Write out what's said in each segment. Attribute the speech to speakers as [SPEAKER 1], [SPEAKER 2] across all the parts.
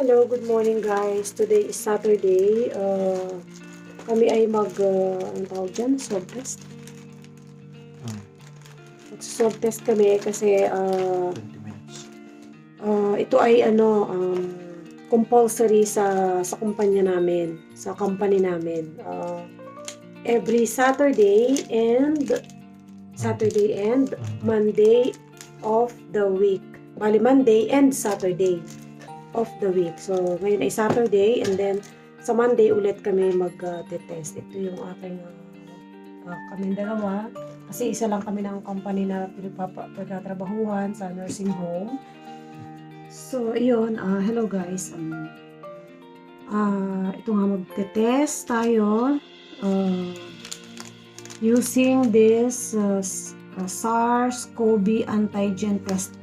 [SPEAKER 1] Hello, good morning guys. Today is Saturday. Kami ay ang tawag dyan? Swab test. Mag-swab test kami kasi
[SPEAKER 2] 20 minutes.
[SPEAKER 1] Ito ay compulsory sa kumpanya namin, sa company namin. Every Saturday and Monday of the week. Bali, Monday and Saturday of the week. So, ngayon ay Saturday and then sa Monday ulit kami mag-test. Ito yung aking kaming dalawa. Kasi isa lang kami ng company na pinagtatrabahuhan sa nursing home. So, yun. Hello guys. Ito nga mag-test tayo using this SARS-CoV Antigen test.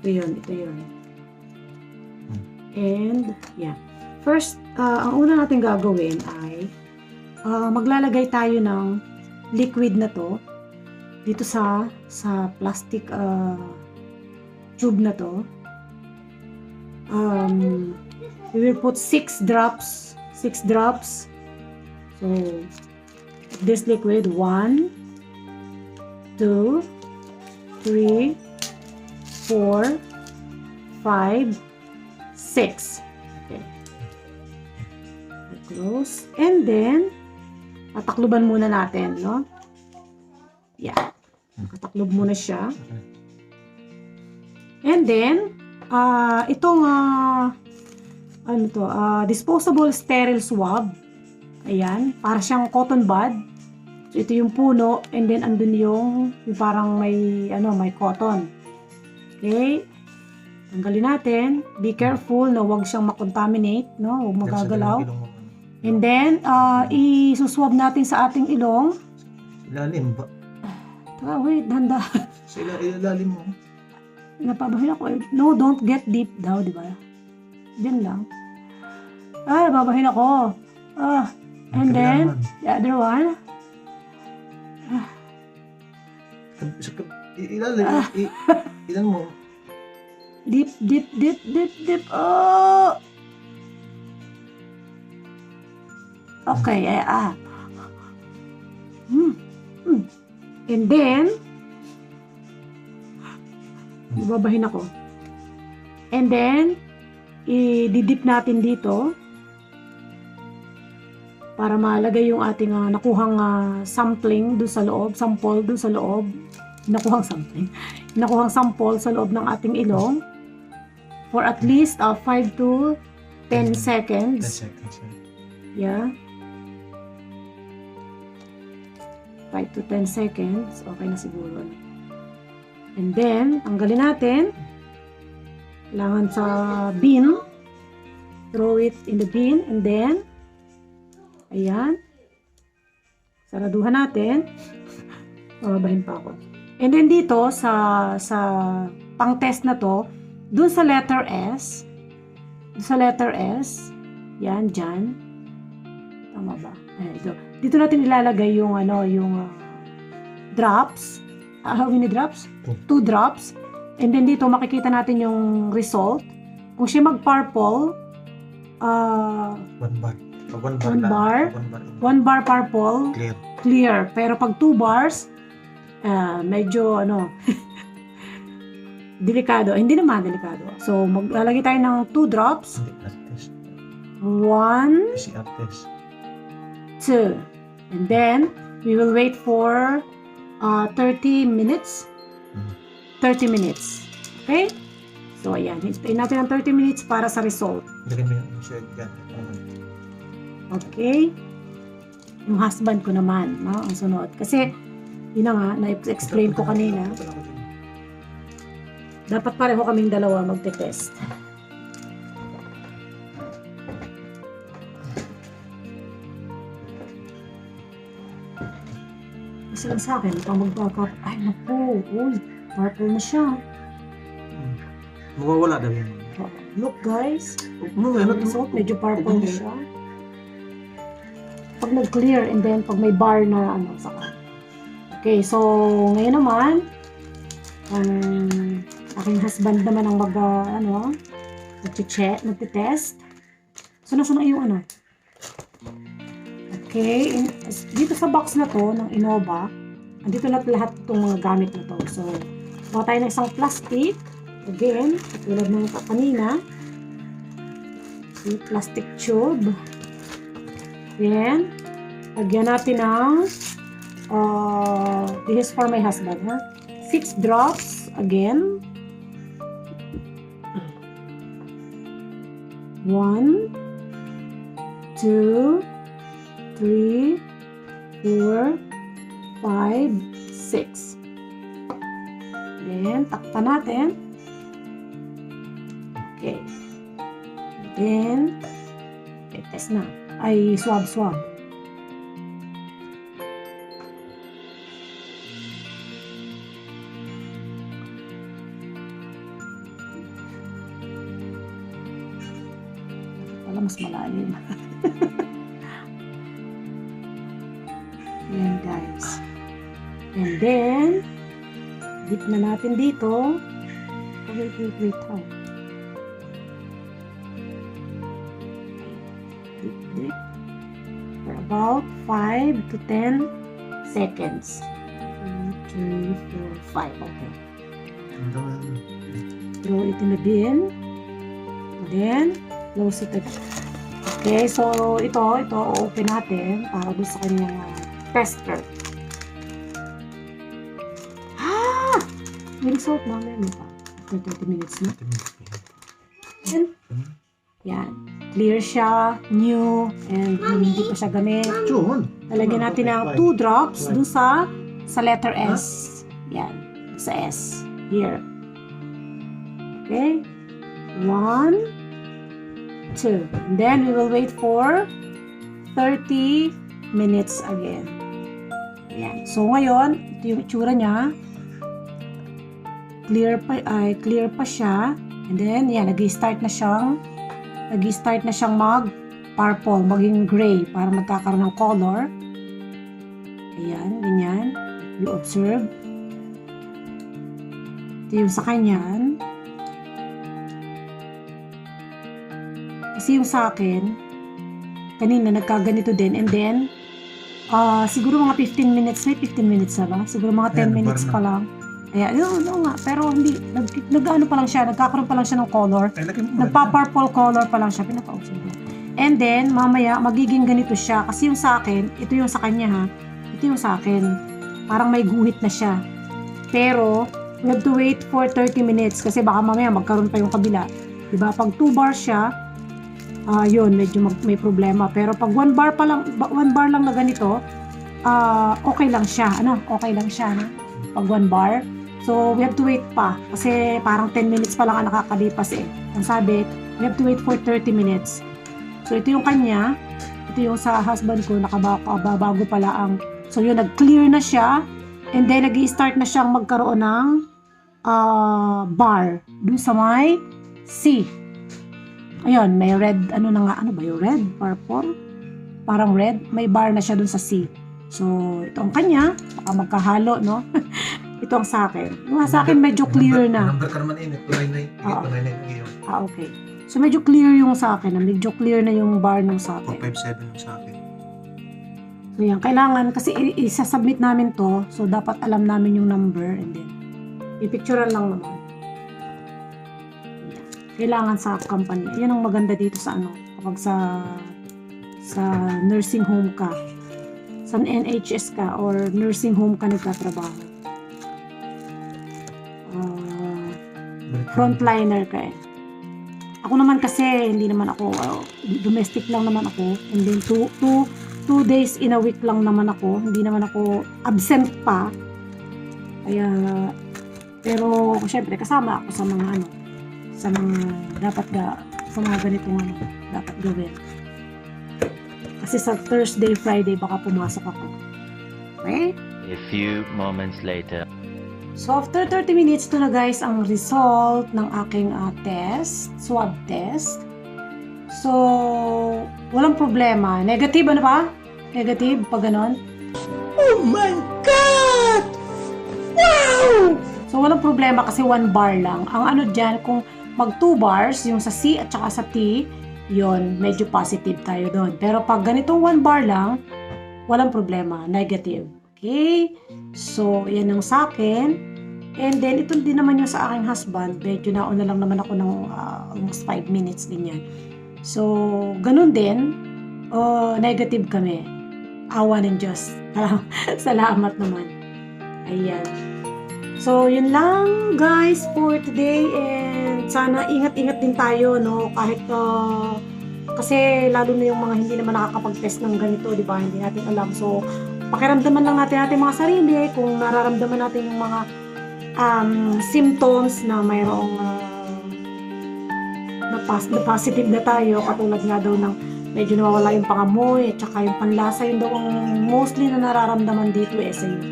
[SPEAKER 1] Ito yun. And, yeah. First, ang una natin gagawin ay maglalagay tayo ng liquid na to dito sa plastic tube na to. We will put 6 drops. So, this liquid, 1, 2, 3, 4, 5, 6. Okay. Close. And then, tatakluban muna natin, no? Yeah. Tataklob muna siya. And then, itong, disposable sterile swab. Ayan. Para siyang cotton bud. So, ito yung puno. And then, andun yung parang may cotton. Okay? Tanggalin natin. Be careful na huwag siyang makontaminate, no? Huwag magagalaw. And then, isuswab natin sa ating ilong.
[SPEAKER 2] Ilalim ba?
[SPEAKER 1] Wait, handa.
[SPEAKER 2] Sa ilalim mo.
[SPEAKER 1] Napabahin ako. No, don't get deep daw, di ba? Diyan lang. Napabahin ako. And then, the other one.
[SPEAKER 2] Ilalim. Ilan mo?
[SPEAKER 1] Deep. Oh! Okay, And then, babahin ako. And then, i-dip natin dito para malagay yung ating nakuhang sampling doon sa loob, sample doon sa loob. Nakuhang sample sa loob ng ating ilong for at least 5 to 10 seconds.
[SPEAKER 2] 10 seconds.
[SPEAKER 1] Yeah. 5 to 10 seconds. Okay na siguro. And then, tanggalin natin. Kailangan sa bin. Throw it in the bin. And then, ayan. Saraduhan natin. Babahin pa ako. And then dito, sa pang-test na to, dun sa letter S, yan, dyan. Tama ba? Ito. Dito natin ilalagay yung drops. How many drops? 2 drops. And then dito makikita natin yung result. Kung siya mag-purple,
[SPEAKER 2] 1 bar.
[SPEAKER 1] 1 bar purple, clear. Pero pag 2 bars, medyo delikado. Hindi naman delikado. So, maglalagay tayo ng 2 drops. 1, 2. And then, we will wait for 30 minutes. 30 minutes. Okay? So, ayan. Hintayin natin ng 30 minutes para sa result. Okay? Yung husband ko naman, no? Ang sunod. Kasi, yun na nga, na-explain ko kanina. Dapat pareho kaming dalawa magte-test. Kasi lang sa akin, pag magpapap, ay naku, uy, purple na siya.
[SPEAKER 2] Mawawala daw yun.
[SPEAKER 1] Look guys,
[SPEAKER 2] Result,
[SPEAKER 1] medyo purple na siya. Pag nag-clear and then pag may bar na saka. Okay, so ngayon naman, Aking husband naman ang nagtitest. So, nasa na yung ano? Okay, dito sa box na to ng Innova, andito na lahat itong mga gamit na to. So, gawa tayo ng isang plastic. Again, tulad ng kanina. Plastic tube. Then, lagyan natin ng this is for my husband, ha? 6 drops, again. 1, 2, 3, 4, 5, 6. Then, takpan natin. Okay. Then, test na. Ay, swab. Wala, mas malalim. Yan, guys. And then, dip na natin dito. Wait. Dip. For about 5 to 10 seconds. 2, 3, 4, 5. Okay. Throw it in the bin. And then, close it again. Okay, so ito open natin para doon sa kanyang tester. May result na pa. After 30 minutes na. Yan. Clear siya, new, and hindi pa siya gamit. Talagyan natin ng 2 drops doon sa letter S. Yan. Sa S. Here. Okay. 1, 2. And then we will wait for 30 minutes again. Ayan. So ngayon, ito yung itsura niya. Clear pa siya. And then, yan, nag-start na siyang mag-purple, maging gray, para magkakaroon ng color. Ayan, ganyan. You observe. Ito yung sa kanyan. Kasi yung sa akin, kanina nagkaganito din. And then, siguro mga 15 minutes, may 15 minutes na ba? Siguro mga 10 minutes pa lang. Ayan, yun nga. Pero hindi, nag-ano pa lang siya, nagkakaroon pa lang siya ng color. Nagpa-purple color pa lang siya, pinaka-observe. And then, mamaya, magiging ganito siya. Kasi yung sa akin, ito yung sa kanya ha. Ito yung sa akin. Parang may guhit na siya. Pero, we have to wait for 30 minutes. Kasi baka mamaya, magkaroon pa yung kabila. Diba? Pag 2 bar siya, yun, medyo may problema. Pero pag 1 bar lang na ganito, okay lang siya. Okay lang siya, no? Pag 1 bar. So, we have to wait pa. Kasi parang 10 minutes pa lang ang nakakalipas eh. Ang sabi, we have to wait for 30 minutes. So, ito yung kanya. Ito yung sa husband ko, nakabago pala ang... So, yun, nag-clear na siya. And then, nag-i-start na siyang magkaroon ng bar. Doon sa may C. Ayun, may red, ano ba yung red? Purple? Parang red. May bar na siya doon sa C. So, ito ang kanya. Baka magkahalo, no? Ito ang sa akin. Yung sa akin, medyo clear na.
[SPEAKER 2] Number ka naman init. 299.
[SPEAKER 1] Okay. So, medyo clear yung sa akin. Medyo clear na yung bar ng sa akin.
[SPEAKER 2] 457 yung sa akin.
[SPEAKER 1] So, yan. Kailangan, kasi isasubmit namin to. So, dapat alam namin yung number. And then, ipicturean lang naman. Yan. Kailangan sa company. Yan ang maganda dito sa kapag sa nursing home ka. Sa NHS ka or nursing home ka nagtatrabaho. Frontliner ka eh. Ako naman kasi, hindi naman ako, domestic lang naman ako. And then, 2 days in a week lang naman ako. Hindi naman ako absent pa. Kaya, pero, syempre, kasama ako sa mga sa mga ganitong dapat gawin. Kasi sa Thursday, Friday, baka pumasok ako. Okay?
[SPEAKER 3] A few moments later.
[SPEAKER 1] So, after 30 minutes, ito na guys ang result ng aking swab test. So, walang problema. Negative, ano ba? Negative, pag ganon.
[SPEAKER 2] Oh my God! Wow!
[SPEAKER 1] So, walang problema kasi 1 bar lang. Ang ano dyan, kung mag 2 bars, yung sa C at saka sa T, yon medyo positive tayo doon. Pero pag ganitong 1 bar lang, walang problema, negative. Okay? So, yan ang sa akin. And then, ito din naman yung sa aking husband. Medyo nauna lang naman ako ng almost 5 minutes din yan. So, ganun din. Negative kami. Awa ng Diyos. Salamat naman. Ayan. So, yun lang guys for today. And sana ingat-ingat din tayo, no? Kahit kasi lalo na yung mga hindi naman nakakapag-test ng ganito, di ba? Hindi natin alam. So, pakiramdaman lang natin mga sarili kung nararamdaman natin yung mga symptoms na mayroong na positive na tayo, katulad nga daw ng medyo nawawala yung pangamoy at saka yung panlasa, yun daw ang mostly na nararamdaman dito sa UK.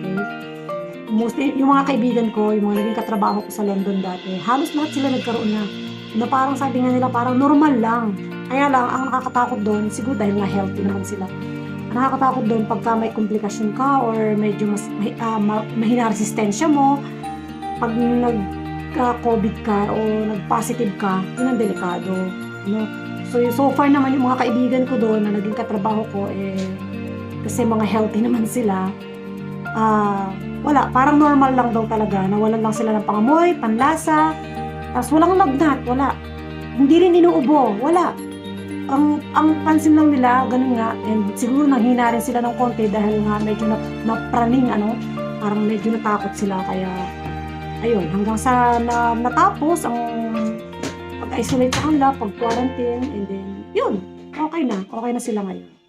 [SPEAKER 1] Mostly, yung mga kaibigan ko, yung mga naging katrabaho ko sa London dati, halos lahat sila nagkaroon na parang sabi nga nila parang normal lang. Kaya lang, ang nakakatakot doon, siguro dahil nga healthy naman sila, ang nakakatakot doon pagka may komplikasyon ka or medyo mas mahina resistensya mo, pag nag-COVID ka o nag-positive ka, yun ang delikado. No? So far naman yung mga kaibigan ko doon na naging katrabaho ko, kasi mga healthy naman sila, wala, parang normal lang daw talaga, nawalan lang sila ng pangamoy, panlasa, tapos walang lagnat, wala. Hindi rin inuubo, wala. Ang pansin lang nila, ganun nga, and siguro nanghina rin sila ng konti dahil nga medyo napraning, parang medyo natakot sila, kaya ayun, hanggang sa natapos ang pag-isolate sa kanila, pag-quarantine, and then, yun, okay na sila ngayon.